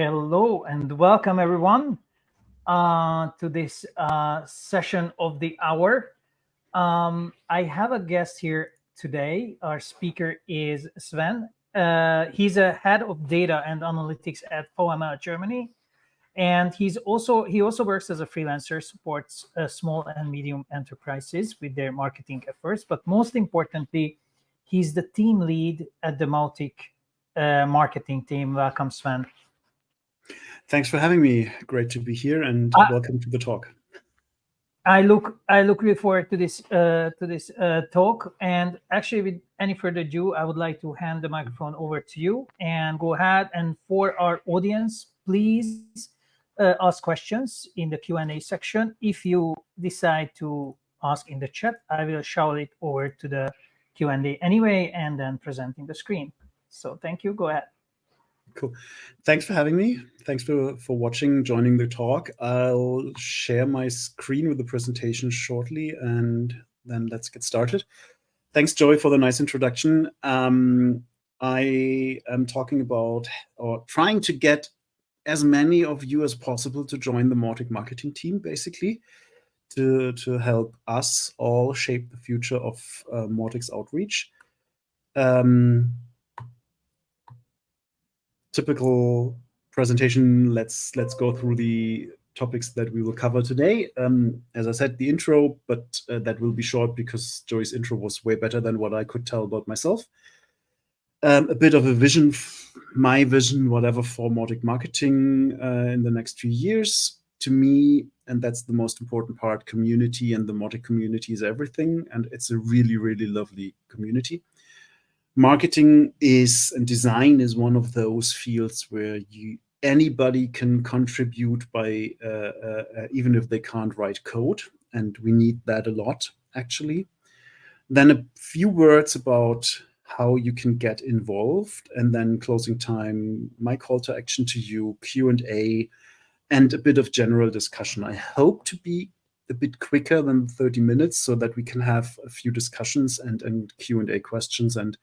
Hello and welcome everyone to this session of the hour. I have a guest here today. Our speaker is Sven. He's a head of data and analytics at VML Germany, and he also works as a freelancer, supports small and medium enterprises with their marketing efforts. But most importantly, he's the team lead at the Mautic Marketing Team. Welcome, Sven. Thanks for having me. Great to be here, and welcome to the talk. I look really forward to this talk. And actually, with any further ado, I would like to hand the microphone over to you and go ahead. And for our audience, please ask questions in the Q&A section. If you decide to ask in the chat, I will shout it over to the Q&A anyway, and then presenting the screen. So thank you. Go ahead. Cool. Thanks for having me. Thanks for watching, joining the talk. I'll share my screen with the presentation shortly, and then let's get started. Thanks, Joy, for the nice introduction. I am talking about or trying to get as many of you as possible to join the Mautic Marketing Team, basically, to help us all shape the future of Mautic's outreach. Typical presentation, let's go through the topics that we will cover today. As I said, the intro, but that will be short because Joey's intro was way better than what I could tell about myself. A bit of a vision, my vision, whatever, for Mautic Marketing in the next few years. To me, and that's the most important part, community, and the Mautic community is everything, and it's a really, really lovely community. Marketing is, and design is, one of those fields where anybody can contribute by even if they can't write code, and we need that a lot, actually. Then a few words about how you can get involved, and then closing time, my call to action to you, Q&A, and a bit of general discussion. I hope to be a bit quicker than 30 minutes so that we can have a few discussions and Q&A questions, and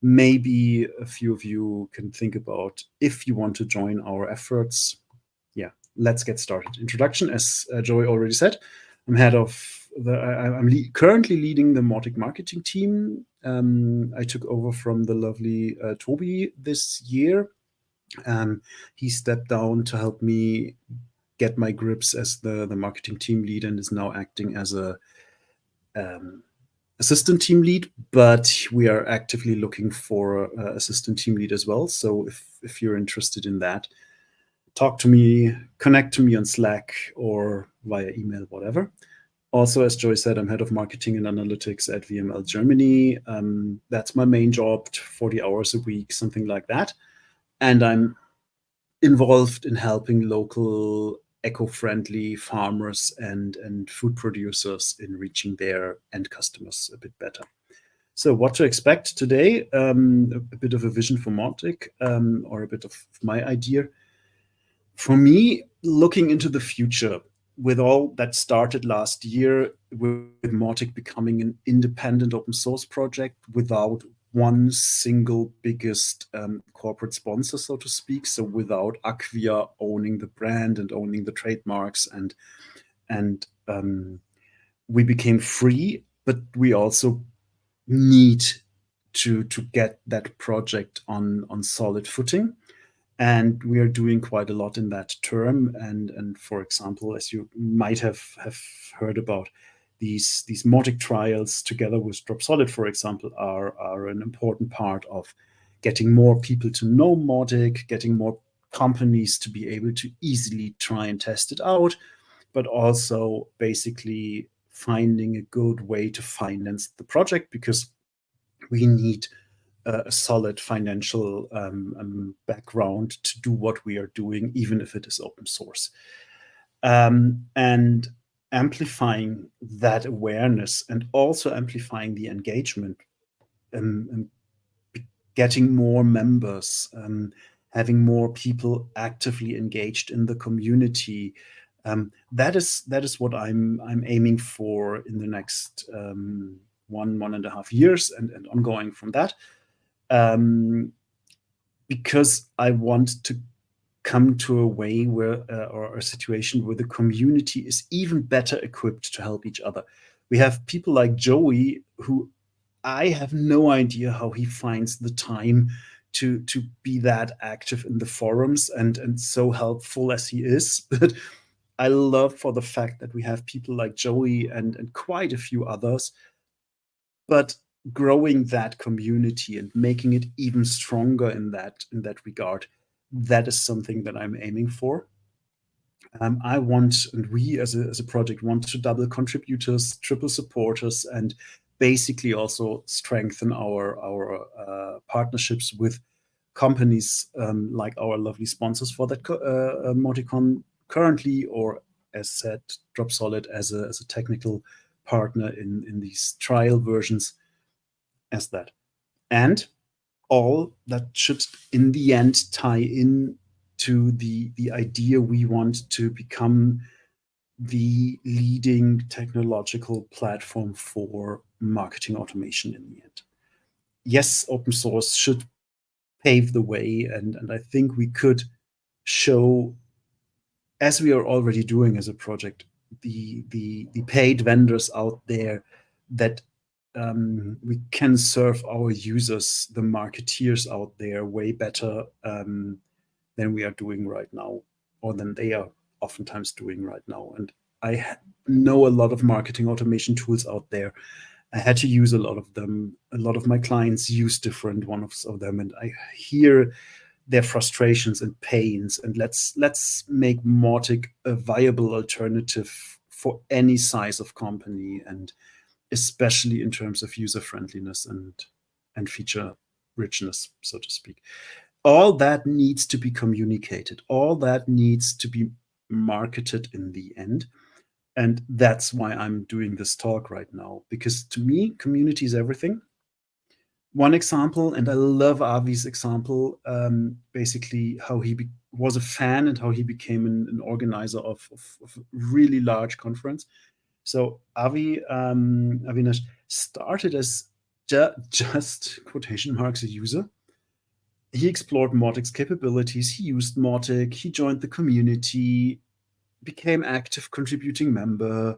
maybe a few of you can think about if you want to join our efforts. Yeah, let's get started. Introduction, as Joey already said, I'm currently leading the Mautic Marketing Team. I took over from the lovely Toby this year. He stepped down to help me get my grips as the marketing team lead, and is now acting as a assistant team lead, but we are actively looking for assistant team lead as well. So if you're interested in that, talk to me, connect to me on Slack or via email, whatever. Also, as Joy said, I'm head of marketing and analytics at VML Germany. That's my main job, 40 hours a week, something like that. And I'm involved in helping local eco-friendly farmers and food producers in reaching their end customers a bit better. So what to expect today, a bit of a vision for Mautic, or a bit of my idea. For me, looking into the future, with all that started last year, with Mautic becoming an independent open source project without one single biggest corporate sponsor, so to speak. So without Acquia owning the brand and owning the trademarks, and we became free, but we also need to get that project on solid footing. And we are doing quite a lot in that term. And for example, as you might have heard about, these Mautic trials together with Dropsolid, for example, are an important part of getting more people to know Mautic, getting more companies to be able to easily try and test it out, but also basically finding a good way to finance the project, because we need a solid financial background to do what we are doing, even if it is open source. And amplifying that awareness, and also amplifying the engagement, and getting more members, having more people actively engaged in the community. That is what I'm aiming for in the next 1.5 years and ongoing from that. Because I want to come to a way where, or a situation where the community is even better equipped to help each other. We have people like Joey, who I have no idea how he finds the time to be that active in the forums and so helpful as he is. But I love for the fact that we have people like Joey and quite a few others, but growing that community and making it even stronger in that regard, that is something that I'm aiming for. I want, and we as a project want to double contributors, triple supporters, and basically also strengthen our partnerships with companies like our lovely sponsors for that Mauticon currently, or as said, Drop Solid as a technical partner in these trial versions as that. And all that should in the end tie in to the idea we want to become the leading technological platform for marketing automation in the end. Yes, open source should pave the way, and I think we could show, as we are already doing as a project, the paid vendors out there that we can serve our users, the marketeers out there, way better than we are doing right now, or than they are oftentimes doing right now. And I know a lot of marketing automation tools out there. I had to use a lot of them. A lot of my clients use different ones of them, and I hear their frustrations and pains. And let's make Mautic a viable alternative for any size of company, and especially in terms of user friendliness and feature richness, so to speak. All that needs to be communicated. All that needs to be marketed in the end. And that's why I'm doing this talk right now, because to me, community is everything. One example, and I love Avi's example, basically how he was a fan and how he became an organizer of a really large conference. So Avinash started as just quotation marks a user. He explored Mautic's capabilities. He used Mautic. He joined the community, became active contributing member,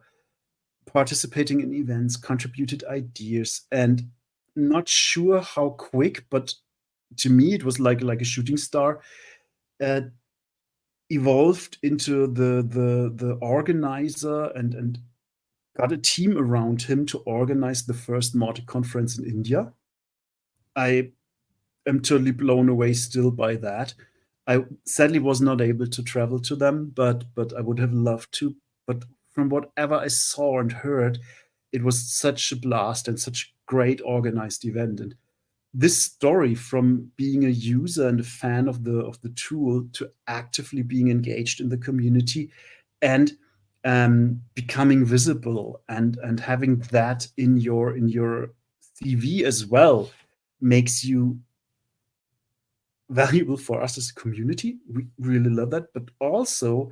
participating in events, contributed ideas, and not sure how quick, but to me it was like a shooting star. Uh, Evolved into the organizer and got a team around him to organize the first Mautic conference in India. I am totally blown away still by that. I sadly was not able to travel to them, but I would have loved to. But from whatever I saw and heard, it was such a blast and such a great organized event. And this story, from being a user and a fan of the tool to actively being engaged in the community and becoming visible and having that in your CV as well, makes you valuable for us as a community. We really love that, but also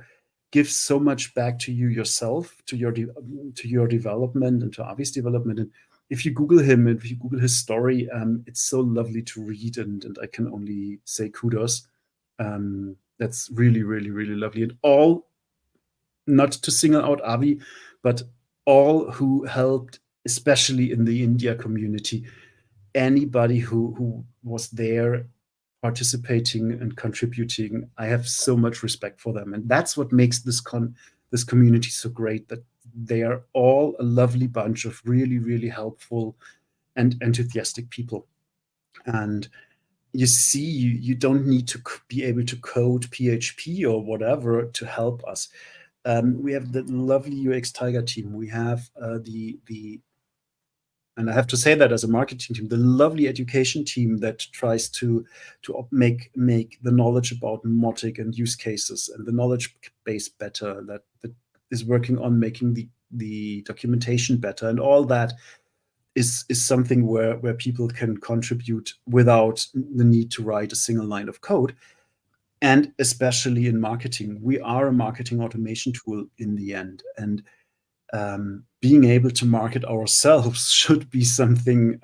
gives so much back to you yourself, to your development and to Avi's development. And if you Google him, if you Google his story, it's so lovely to read, and I can only say kudos. That's really, really, really lovely. And all, not to single out Avi, but all who helped, especially in the India community, anybody who was there participating and contributing, I have so much respect for them. And that's what makes this community so great, that they are all a lovely bunch of really, really helpful and enthusiastic people. And you see, you don't need to be able to code PHP or whatever to help us. We have the lovely UX Tiger team. We have the and I have to say that as a marketing team, the lovely education team that tries to make the knowledge about Mautic and use cases and the knowledge base better, that is working on making the documentation better, and all that is something where people can contribute without the need to write a single line of code. And especially in marketing, we are a marketing automation tool in the end, and being able to market ourselves should be something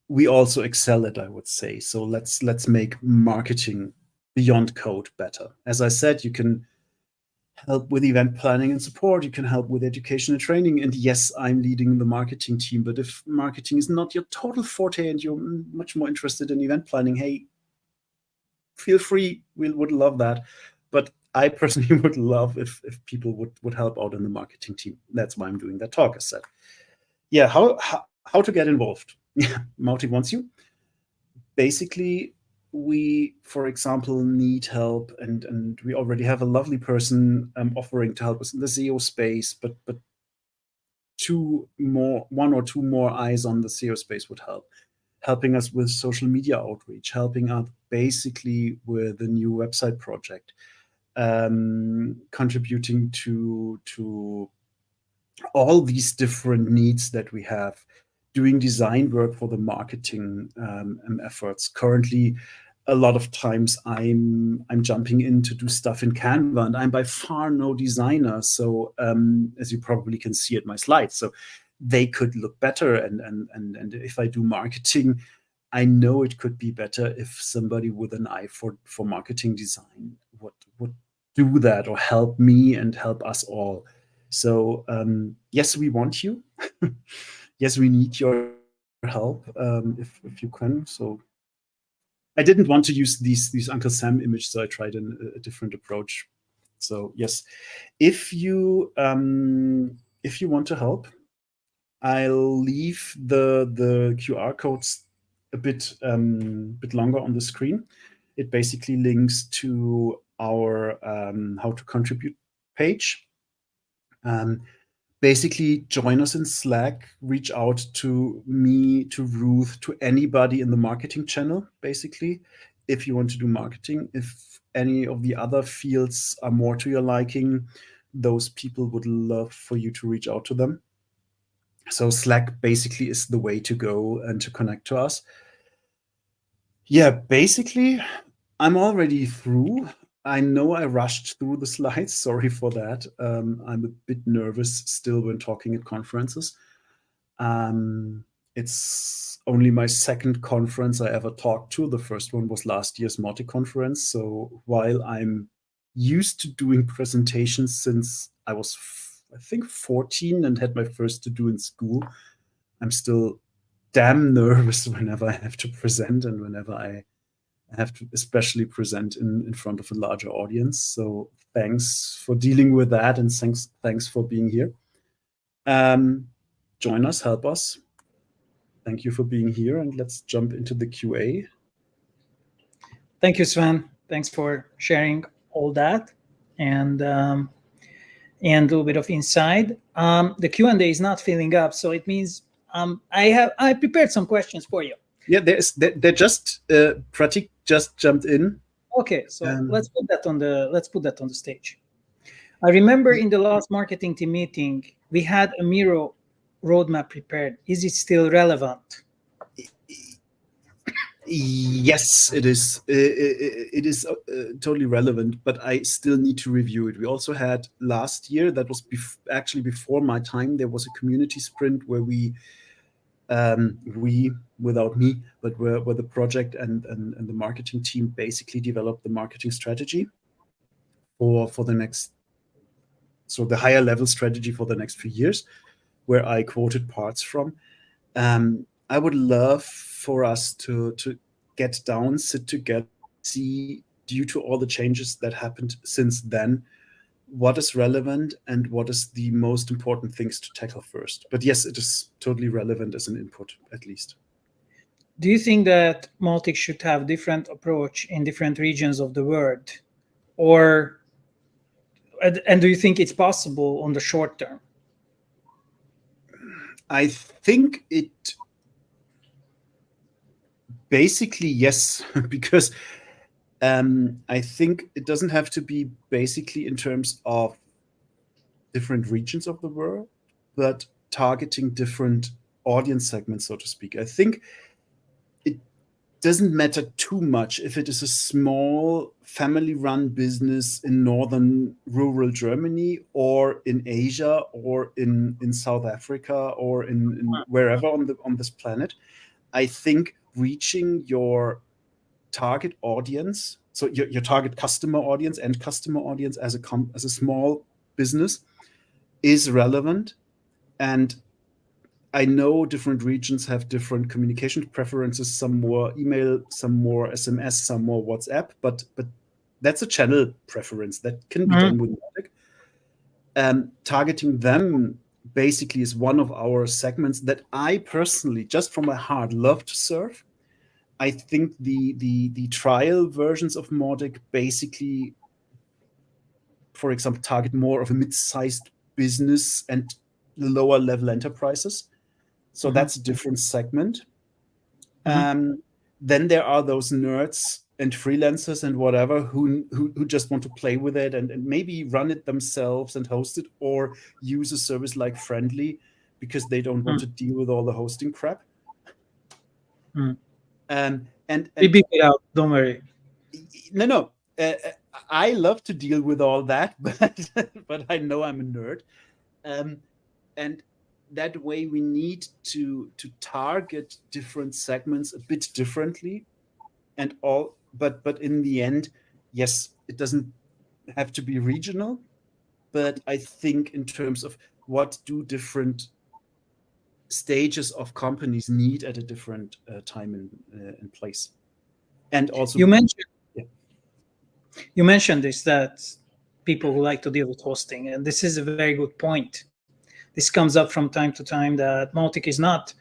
we also excel at, I would say. So let's make marketing beyond code better. As I said, you can help with event planning and support. You can help with education and training. And yes, I'm leading the marketing team. But if marketing is not your total forte and you're much more interested in event planning, hey, feel free. We would love that. But I personally would love if people would help out in the marketing team. That's why I'm doing that talk, as said. Yeah, how to get involved? Yeah, Mautic wants you. Basically, we, for example, need help, and we already have a lovely person offering to help us in the SEO space, but one or two more eyes on the SEO space would help. Helping us with social media outreach, helping out basically with the new website project, contributing to all these different needs that we have, doing design work for the marketing efforts. Currently, a lot of times I'm jumping in to do stuff in Canva, and I'm by far no designer. So as you probably can see at my slides, so they could look better. And if I do marketing, I know it could be better if somebody with an eye for marketing design would do that or help me and help us all. So yes, we want you. Yes, we need your help if you can. So I didn't want to use these Uncle Sam image, so I tried a different approach. So yes, if you want to help, I'll leave the QR codes a bit longer on the screen. It basically links to our how to contribute page. Basically, join us in Slack, reach out to me, to Ruth, to anybody in the marketing channel, basically, if you want to do marketing. If any of the other fields are more to your liking, those people would love for you to reach out to them. So Slack basically is the way to go and to connect to us. Yeah, basically, I'm already through. I know I rushed through the slides. Sorry for that. I'm a bit nervous still when talking at conferences. It's only my second conference I ever talked to. The first one was last year's Mautic conference. So while I'm used to doing presentations since I was, I think, 14 and had my first to do in school, I'm still damn nervous whenever I have to present and whenever I have to especially present in front of a larger audience. So thanks for dealing with that, and thanks for being here. Join us, help us. Thank you for being here, and let's jump into the QA. Thank you, Sven. Thanks for sharing all that and a little bit of insight. The Q&A is not filling up, so it means I prepared some questions for you. Yeah, they're just Pratik just jumped in. Okay, so let's put that on the stage. I remember in the last marketing team meeting we had a Miro roadmap prepared. Is it still relevant? Yes, it is. It is totally relevant, but I still need to review it. We also had last year, that was actually before my time, there was a community sprint where we without me, but where the project and the marketing team basically developed the marketing strategy for the next, so the higher level strategy for the next few years, where I quoted parts from. I would love for us to get down, sit together, see, due to all the changes that happened since then, what is relevant and what is the most important things to tackle first. But yes, it is totally relevant as an input, at least. Do you think that Mautic should have different approach in different regions of the world, or and do you think it's possible on the short term? I think it basically yes, because I think it doesn't have to be basically in terms of different regions of the world, but targeting different audience segments, so to speak. I think it doesn't matter too much if it is a small family-run business in northern rural Germany or in Asia or in South Africa or in wherever on this planet. I think reaching your target audience, so your target customer audience and customer audience as a small business is relevant. And I know different regions have different communication preferences, some more email, some more SMS, some more WhatsApp, but that's a channel preference that can be Mhm. done with Mautic. Targeting them basically is one of our segments that I personally, just from my heart, love to serve. I think the trial versions of Mautic basically, for example, target more of a mid-sized business and lower level enterprises. So that's a different segment. Um, then there are those nerds and freelancers and whatever who just want to play with it and maybe run it themselves and host it, or use a service like Friendly because they don't want to deal with all the hosting crap. And We beat it out. Don't worry. no, I love to deal with all that, but I know I'm a nerd. And that way we need to target different segments a bit differently, and all, but in the end, yes, it doesn't have to be regional, but I think in terms of what do different stages of companies need at a different time and place. And also, You mentioned yeah. you mentioned this, that people who like to deal with hosting, and this is a very good point. This comes up from time to time that Mautic is not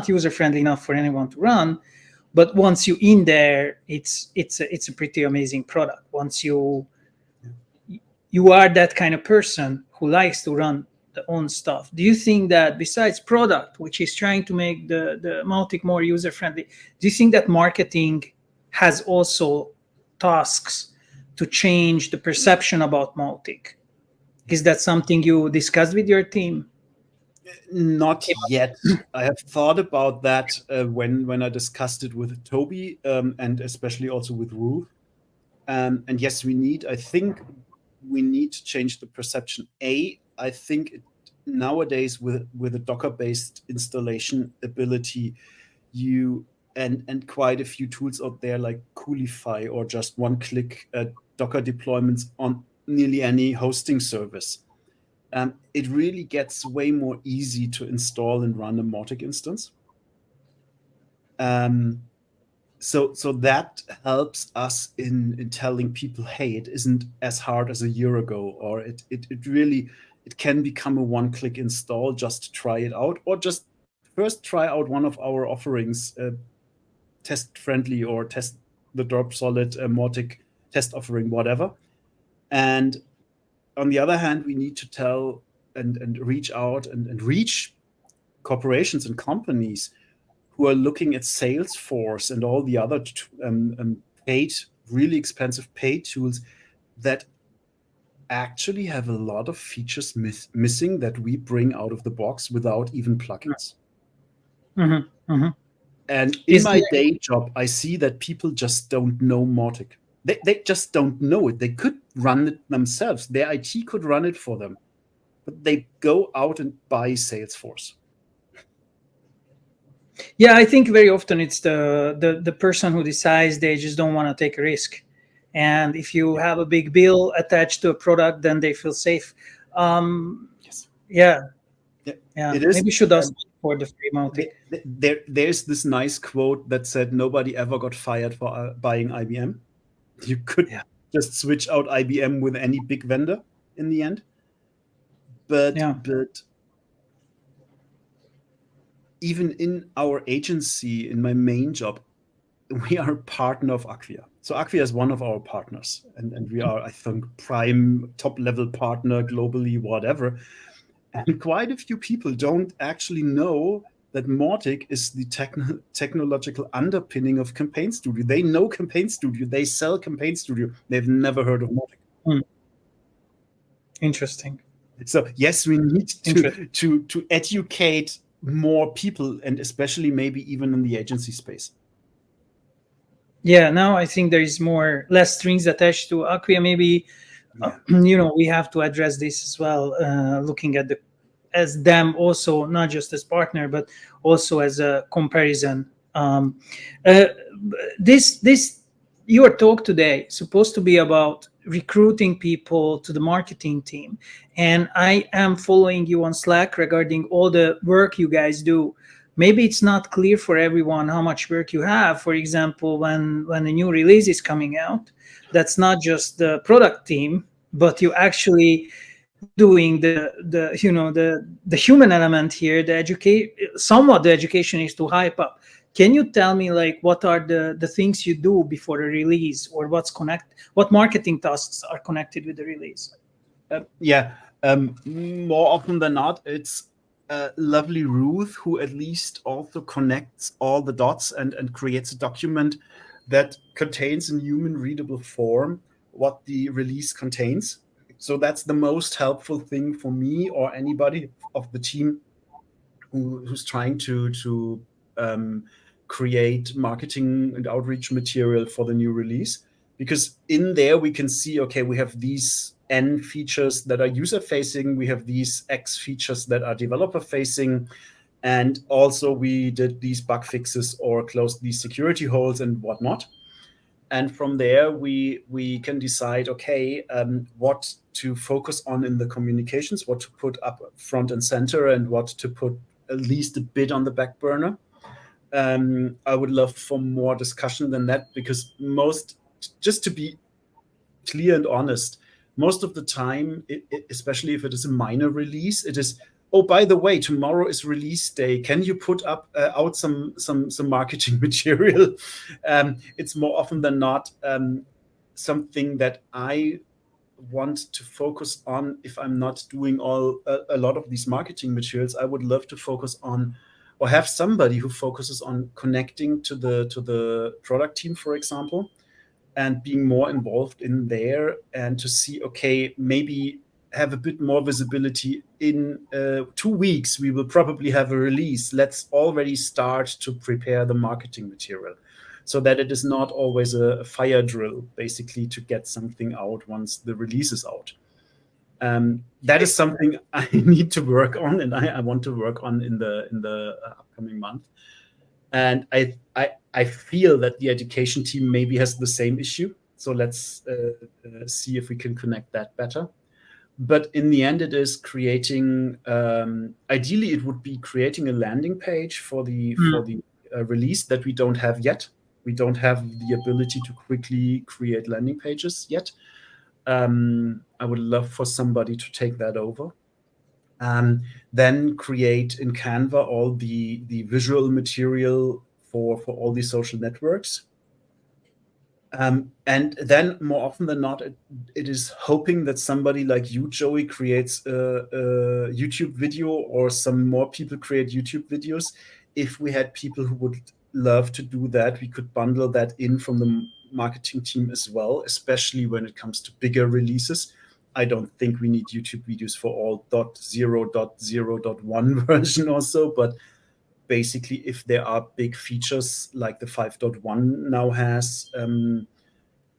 user friendly enough for anyone to run. But once you in there, it's a pretty amazing product. Once you are that kind of person who likes to run the own stuff. Do you think that besides product, which is trying to make the Mautic more user friendly, do you think that marketing has also tasks to change the perception about Mautic? Is that something you discussed with your team? Not yet. I have thought about that when I discussed it with Toby, and especially also with Ruth. And yes, I think we need to change the perception. I think nowadays with a Docker-based installation ability, you and quite a few tools out there like Coolify or just one-click Docker deployments on nearly any hosting service. It really gets way more easy to install and run a Mautic instance. So that helps us in telling people, hey, it isn't as hard as a year ago, or it really, it can become a one-click install. Just try it out, or just first try out one of our offerings, test Friendly or test the Drop Solid Mautic test offering, whatever. And on the other hand, we need to tell and reach out and reach corporations and companies who are looking at Salesforce and all the other paid, really expensive paid tools that actually have a lot of features missing that we bring out of the box without even plugins. And in my day job, I see that people just don't know Mautic. They just don't know it. They could run it themselves. Their IT could run it for them, but they go out and buy Salesforce. Yeah, I think very often it's the person who decides they just don't want to take a risk. And if you have a big bill attached to a product, then they feel safe. Yes. Yeah. Yeah. It is. Maybe should ask for the free Mautic. There's this nice quote that said, nobody ever got fired for buying IBM. You could just switch out IBM with any big vendor in the end. But even in our agency, in my main job, we are a partner of Acquia. So Acquia is one of our partners, and we are, I think, prime top-level partner globally, whatever. And quite a few people don't actually know that Mautic is the technological underpinning of Campaign Studio. They know Campaign Studio. They sell Campaign Studio. They've never heard of Mautic. Interesting. So yes, we need to educate more people, and especially maybe even in the agency space. Yeah, now I think there is less strings attached to Acquia. Maybe we have to address this as well, looking at as them also, not just as partner, but also as a comparison. Uh, this your talk today supposed to be about recruiting people to the marketing team, and I am following you on Slack regarding all the work you guys do. Maybe it's not clear for everyone how much work you have. For example, when a new release is coming out, that's not just the product team, but you actually doing the the human element here. The educate somewhat the education is to hype up. Can you tell me like what are the things you do before a release, or what marketing tasks are connected with the release? Yeah, more often than not, it's lovely Ruth who at least also connects all the dots and creates a document that contains in human readable form what the release contains. So that's the most helpful thing for me or anybody of the team who's trying to um, create marketing and outreach material for the new release, because in there we can see, okay, we have these N features that are user facing, we have these X features that are developer facing, and also we did these bug fixes or closed these security holes and whatnot. And from there we can decide, okay, what to focus on in the communications, what to put up front and center, and what to put at least a bit on the back burner. I would love for more discussion than that, because just to be clear and honest, most of the time, especially if it is a minor release, it is, oh, by the way, tomorrow is release day. Can you put up out some marketing material? It's more often than not something that I want to focus on. If I'm not doing a lot of these marketing materials, I would love to focus on, or have somebody who focuses on connecting to the product team, for example, and being more involved in there, and to see, okay, maybe have a bit more visibility. In 2 weeks we will probably have a release. Let's already start to prepare the marketing material, so that it is not always a fire drill, basically, to get something out once the release is out. That is something I need to work on, and I want to work on in the upcoming month. And I feel that the education team maybe has the same issue. So let's see if we can connect that better. But in the end, it is creating. Ideally, it would be creating a landing page for the release that we don't have yet. We don't have the ability to quickly create landing pages yet. I would love for somebody to take that over. Then create in Canva all the visual material for all these social networks. And then more often than not, it is hoping that somebody like you, Joey, creates a YouTube video, or some more people create YouTube videos. If we had people who would love to do that, we could bundle that in from the marketing team as well, especially when it comes to bigger releases. I don't think we need YouTube videos for all .0.0.1 version or so, but basically, if there are big features like the 5.1 now has, and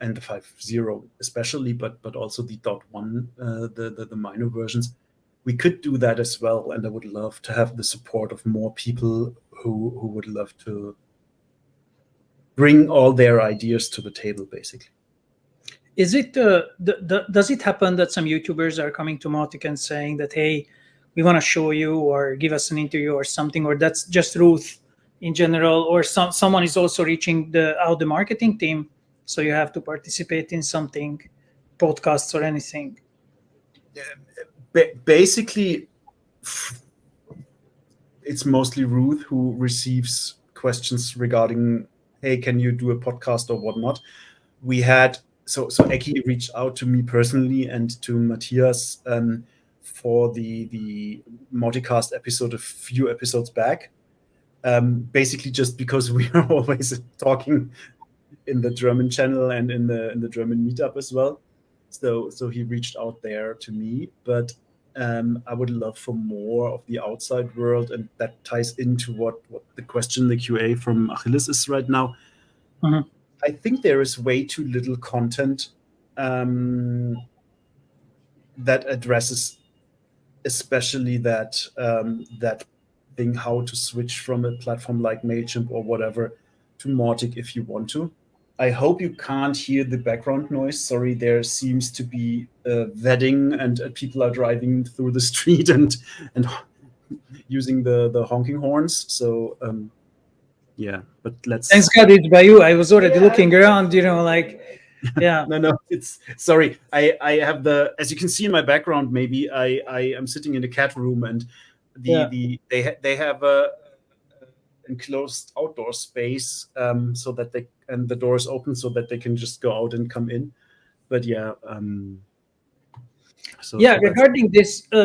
the 5.0 especially, but also the .1, the minor versions, we could do that as well. And I would love to have the support of more people who would love to bring all their ideas to the table, basically. Is it does it happen that some YouTubers are coming to Mautic and saying that, hey, we want to show you or give us an interview or something, or that's just Ruth in general, or someone is also reaching the marketing team, so you have to participate in something, podcasts or anything? Basically, it's mostly Ruth who receives questions regarding, hey, can you do a podcast or whatnot. We had so Eki reached out to me personally and to Matthias for the Multicast episode a few episodes back. Basically, just because we are always talking in the German channel and in the German meetup as well. So he reached out there to me, but I would love for more of the outside world, and that ties into what the question, the QA from Achilles is right now. Mhm. I think there is way too little content that addresses especially that thing how to switch from a platform like Mailchimp or whatever to Mautic if you want to. I hope you can't hear the background noise. Sorry, there seems to be a wedding and people are driving through the street and using the honking horns. So yeah, but Thanks let's. God it's by you. I was already looking around, like, yeah, No, it's sorry. I have as you can see in my background. Maybe I am sitting in the cat room and yeah. they have a enclosed outdoor space so that the door is open so that they can just go out and come in. But yeah, Yeah, so that's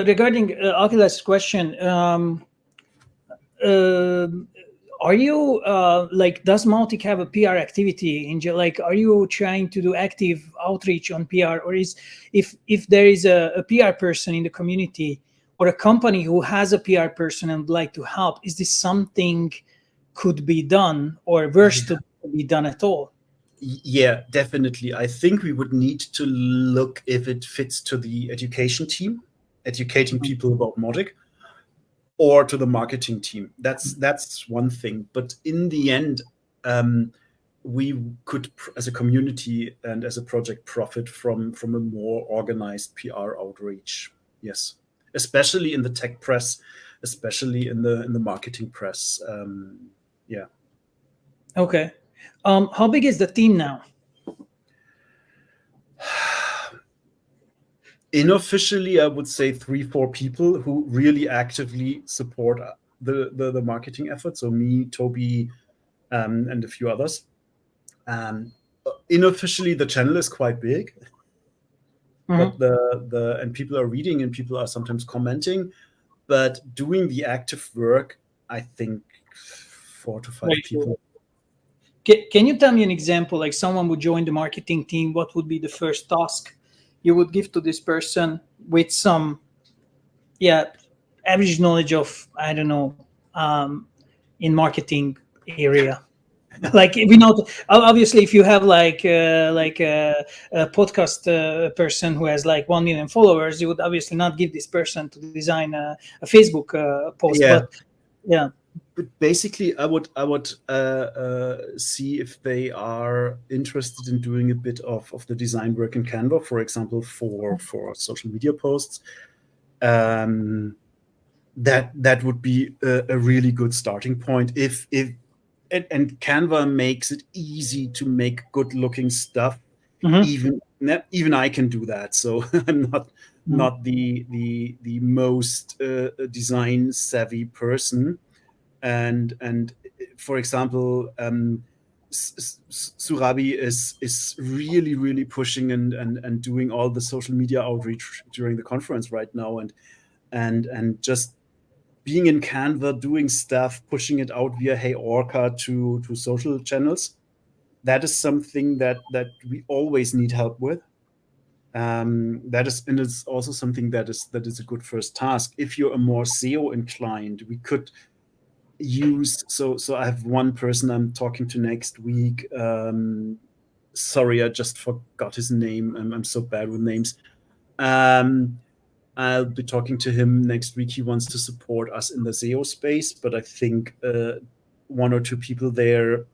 regarding Akila's question, uh, are you like, does Mautic have a PR activity like, are you trying to do active outreach on PR, or if there is a PR person in the community or a company who has a PR person and would like to help, is this something could be done or worse yeah. to be done at all? Yeah, definitely. I think we would need to look if it fits to the education team, educating people about Mautic, or to the marketing team. That's one thing. But in the end, we could, as a community and as a project, profit from a more organized PR outreach. Yes, especially in the tech press, especially in the marketing press. Yeah. Okay. How big is the team now? Unofficially, I would say 3-4 people who really actively support the marketing effort. So me, Toby, and a few others. Unofficially, the channel is quite big, Mhm. but and people are reading and people are sometimes commenting. But doing the active work, I think 4 to 5 Very cool. people. Can you tell me an example, like someone would join the marketing team? What would be the first task you would give to this person with some, yeah, average knowledge of, I don't know, in marketing area? Like, we know, obviously, if you have like a podcast person who has like 1 million followers, you would obviously not give this person to design a Facebook post. Yeah, But yeah. but basically, I would see if they are interested in doing a bit of the design work in Canva, for example, for social media posts. That would be a really good starting point. If and Canva makes it easy to make good looking stuff. Mhm. Even I can do that. So I'm Mhm. not the most design savvy person. And for example, Surabi is really pushing and doing all the social media outreach during the conference right now, and just being in Canva, doing stuff, pushing it out via Hey Orca to social channels. That is something that we always need help with. That is, and it's also something that is a good first task. If you're a more SEO inclined, we could use. So I have one person I'm talking to next week. Sorry, I just forgot his name. I'm so bad with names. Um, I'll be talking to him next week. He wants to support us in the SEO space, but I think 1 or 2 people there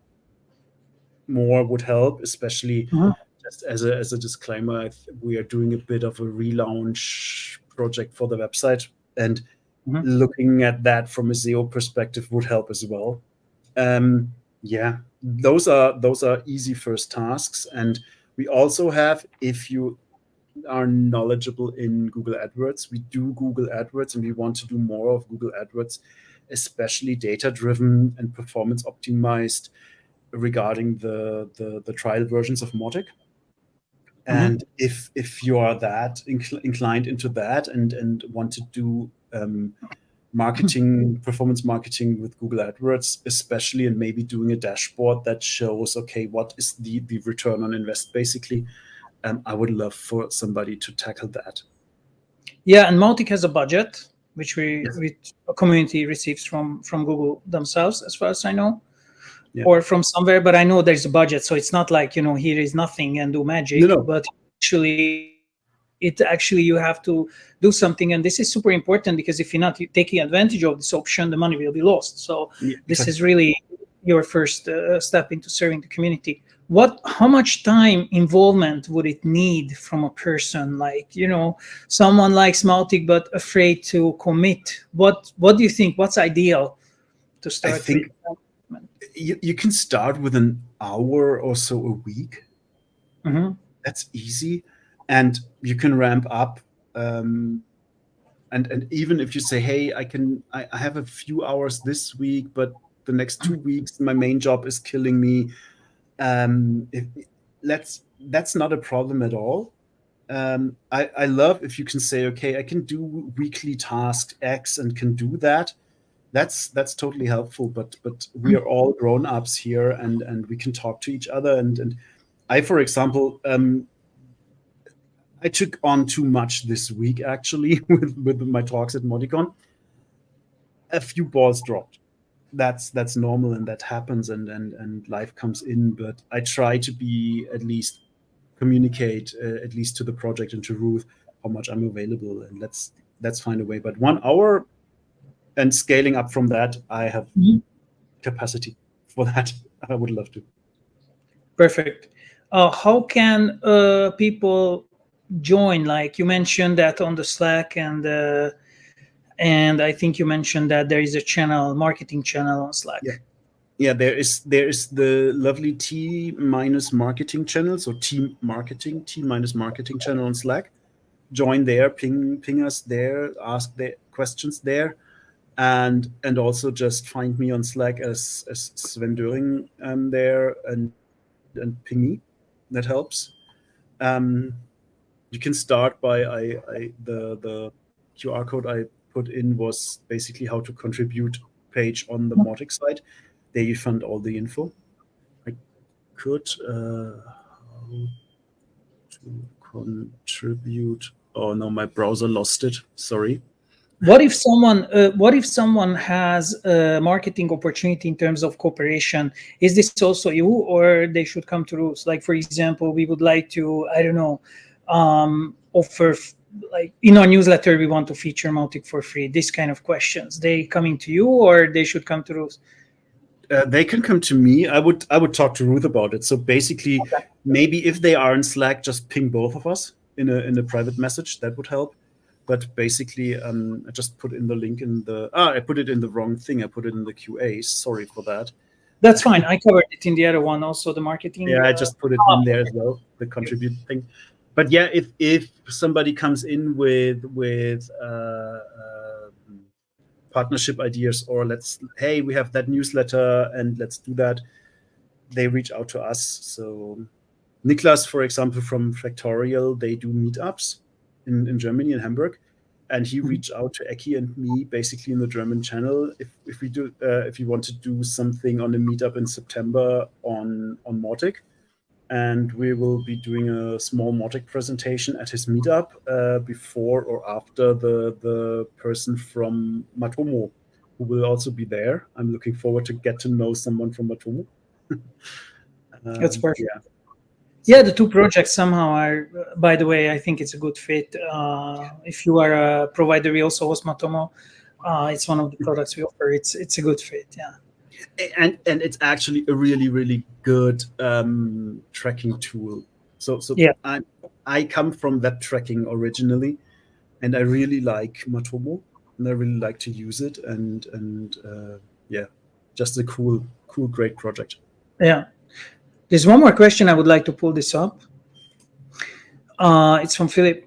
more would help, especially Mhm. just as a disclaimer. We are doing a bit of a relaunch project for the website, and Mhm. looking at that from a SEO perspective would help as well. Yeah, those are easy first tasks, and we also have, if you are knowledgeable in Google AdWords. We do Google AdWords and we want to do more of Google AdWords, especially data driven and performance optimized regarding the trial versions of Mautic. Mhm. And if you are that inclined into that and want to do marketing, performance marketing with Google AdWords, especially, and maybe doing a dashboard that shows, okay, what is the return on invest basically. I would love for somebody to tackle that. Yeah, and Mautic has a budget, which Yes. which a community receives from Google themselves, as far as I know, Yeah. or from somewhere. But I know there's a budget, so it's not like, here is nothing and do No, magic. no. But actually, it actually you have to do something, and this is super important because if you're not taking advantage of this option, the money will be lost. So Yeah, this exactly. is really your first step into serving the community. How much time involvement would it need from a person, like, someone likes Mautic but afraid to commit? What do you think, what's ideal to I start with? think you can start with an hour or so a week. Hmm. That's easy, and you can ramp up. Um, and even if you say, hey, I have a few hours this week, but the next 2 weeks my main job is killing me. If, that's not a problem at all. I love if you can say, okay, I can do weekly task X and can do that. That's totally helpful. But we are all grown ups here, and we can talk to each other. And I, for example, I took on too much this week actually with my talks at Modicon. A few balls dropped. That's normal, and that happens, and life comes in. But I try to be at least communicate at least to the project and to Ruth how much I'm available, and let's find a way. But 1 hour and scaling up from that, I have capacity for that. I would love to. Perfect. How can people join? Like you mentioned that on the Slack, and I think you mentioned that there is a channel, marketing channel on Yeah. Slack. Yeah, there is the lovely T minus marketing channel, so team marketing, T minus marketing channel on Slack. Join there, ping us there, ask the questions there, and also just find me on Slack as Sven Döring there, and ping me. That helps. Um, you can start by the QR code I put in was basically how to contribute page on the Mautic site. There you find all the info. I could how to contribute. Oh no, my browser lost it. Sorry. What if someone has a marketing opportunity in terms of cooperation? Is this also you, or they should come to Roots? Like, for example, we would like to, I don't know, offer, like, in our newsletter, we want to feature Mautic for free. This kind of questions. They coming to you, or they should come to Roots? They can come to me. I would talk to Ruth about it. So basically, Okay. maybe if they are in Slack, just ping both of us in a private message. That would help. But basically, I just put in the link in the I put it in the wrong thing. I put it in the QA. Sorry for that. That's fine. I covered it in the other one, also the marketing. Yeah, I just put it in there as well, the contribute thing. But yeah, if somebody comes in with partnership ideas, or hey, we have that newsletter and let's do that, they reach out to us. So Niklas, for example, from Factorial, they do meetups in Germany, in Hamburg, and he reached out to Eki and me basically in the German channel if we want to do something on a meetup in September on Mautic, and we will be doing a small Mautic presentation at his meetup before or after the person from Matomo, who will also be there. I'm looking forward to get to know someone from Matomo. That's perfect. Yeah. Yeah, So the two projects somehow are. By the way, I think it's a good fit. If you are a provider, we also host Matomo. It's one of the products we offer. It's a good fit. Yeah. and it's actually a really really good tracking tool. So Yeah. I come from web tracking originally, and I really like Matomo, and I really like to use it, and yeah, just a cool great project. Yeah. There's one more question I would like to pull this up. It's from Philip.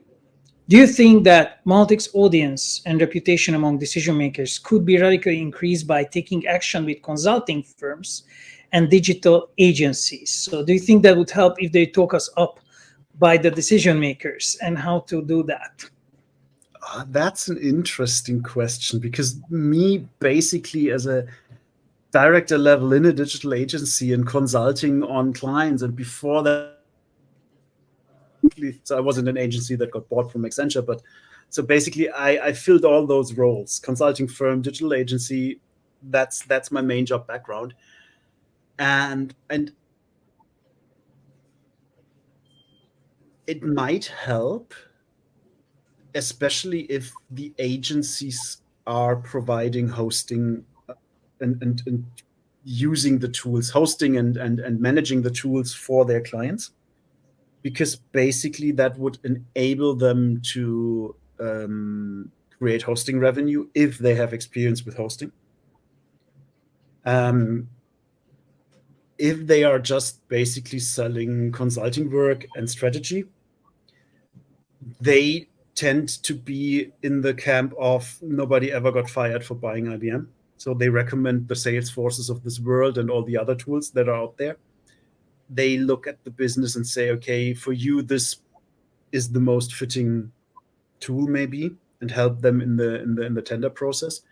Do you think that Maltic's audience and reputation among decision makers could be radically increased by taking action with consulting firms and digital agencies? So, do you think that would help if they talk us up by the decision makers, and how to do that? That's an interesting question, because me basically as a director level in a digital agency and consulting on clients, and before that so I was in an agency that got bought from Accenture, but so basically I filled all those roles: consulting firm, digital agency. That's my main job background, and it might help, especially if the agencies are providing hosting and using the tools, hosting and managing the tools for their clients, because basically that would enable them to create hosting revenue if they have experience with hosting. If they are just basically selling consulting work and strategy, they tend to be in the camp of nobody ever got fired for buying IBM. So they recommend the Salesforces of this world and all the other tools that are out there. They look at the business and say, okay, for you, this is the most fitting tool maybe, and help them in the tender process.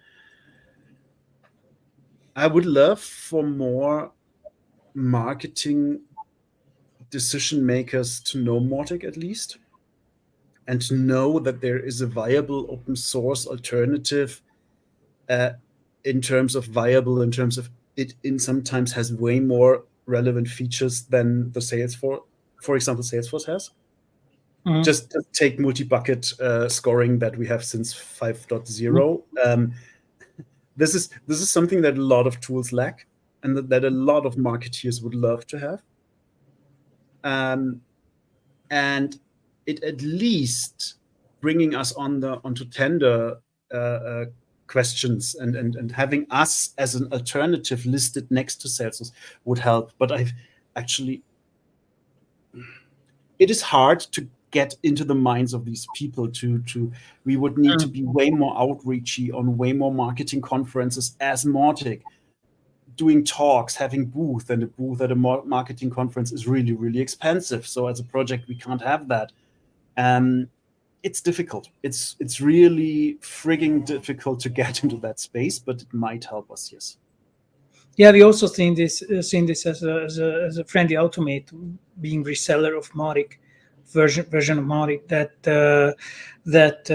I would love for more marketing decision makers to know Mautic at least, and to know that there is a viable open source alternative in terms of it in sometimes has way more relevant features than the Salesforce, for example, Salesforce has. Mhm. Just take multi-bucket scoring that we have since 5.0. This is something that a lot of tools lack, and that a lot of marketeers would love to have. And it at least bringing us onto tender questions and having us as an alternative listed next to Salesforce would help. But I've actually, it is hard to get into the minds of these people. We would need to be way more outreachy on way more marketing conferences as Mautic, doing talks, having booth, and a booth at a marketing conference is really, really expensive. So as a project, we can't have that. It's difficult. It's really frigging difficult to get into that space, but it might help us. Yes. Yeah, we also seen this as a friendly automate, being reseller of Mautic version of Mautic, that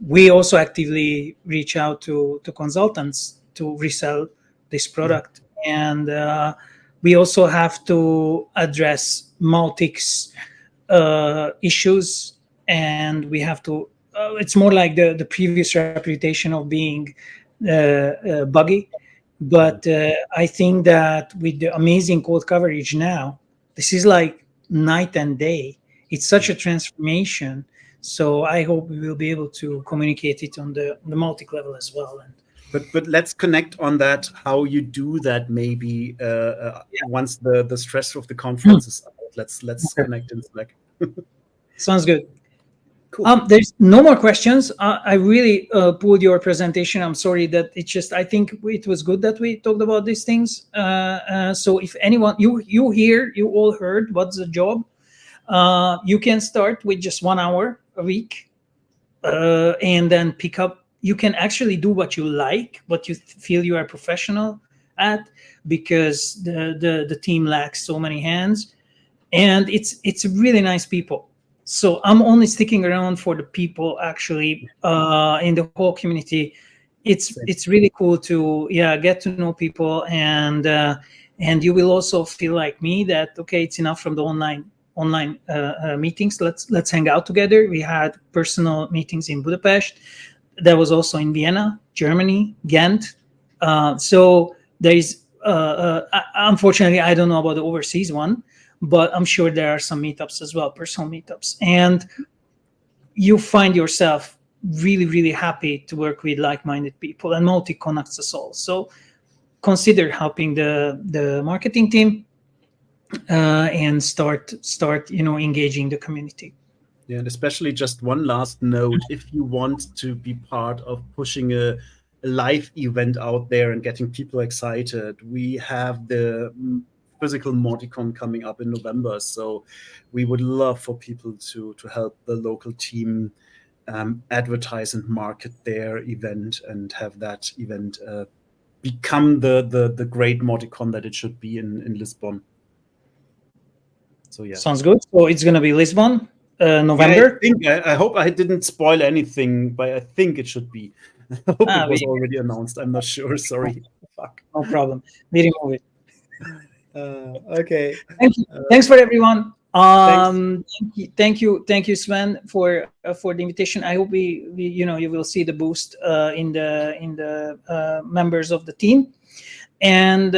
we also actively reach out to consultants to resell this product, and we also have to address Mautic's issues, and we have to. It's more like the previous reputation of being buggy, but I think that with the amazing code coverage now, this is like night and day. It's such a transformation. So I hope we will be able to communicate it on the Mautic level as well. And But let's connect on that. How you do that? Maybe once the stress of the conference is out. Let's okay. connect in Slack. Sounds good. Cool. There's no more questions. I really pulled your presentation. I'm sorry that it's just. I think it was good that we talked about these things. So if anyone, you all heard what's the job. You can start with just 1 hour a week, and then pick up. You can actually do what you like, what you feel you are professional at, because the team lacks so many hands, and it's really nice people. So I'm only sticking around for the people actually in the whole community. It's really cool to get to know people, and you will also feel like me that okay, it's enough from the online meetings. Let's hang out together. We had personal meetings in Budapest. That was also in Vienna, Germany, Ghent. So there is unfortunately I don't know about the overseas one, but I'm sure there are some meetups as well, personal meetups, and you find yourself really, really happy to work with like-minded people, and Mautic connects us all. So consider helping the marketing team and start engaging the community. Yeah, and especially just one last note: if you want to be part of pushing a live event out there and getting people excited, we have the physical Mauticon coming up in November. So we would love for people to help the local team advertise and market their event, and have that event become the great Mauticon that it should be in Lisbon. So yeah. Sounds good. So it's going to be Lisbon, Yeah, November. I hope I didn't spoil anything, but I think it should be. I hope it was already announced. I'm not sure. Sorry. Fuck. No problem. We remove it. Okay. Thank you. Thanks for everyone. Thanks. Thank you, Sven, for the invitation. I hope you will see the boost in the members of the team, and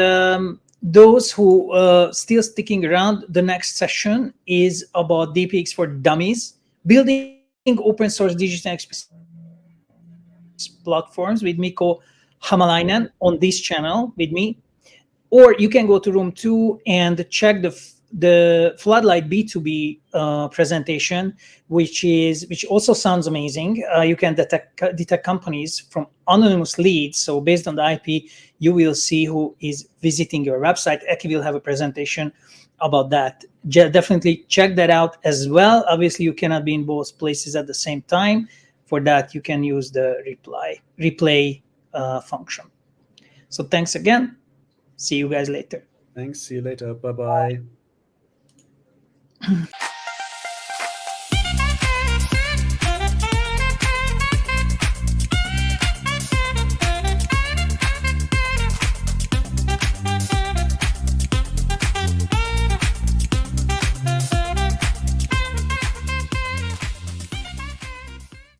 those who still sticking around. The next session is about DPX for Dummies, building open source digital experience platforms with Miko Hamalainen on this channel with me. Or you can go to room 2 and check the Floodlight B2B presentation, which also sounds amazing. You can detect companies from anonymous leads. So based on the IP, you will see who is visiting your website. Eki will have a presentation about that. Definitely check that out as well. Obviously, you cannot be in both places at the same time. For that, you can use the replay function. So thanks again. See you guys later. Thanks. See you later. Bye bye.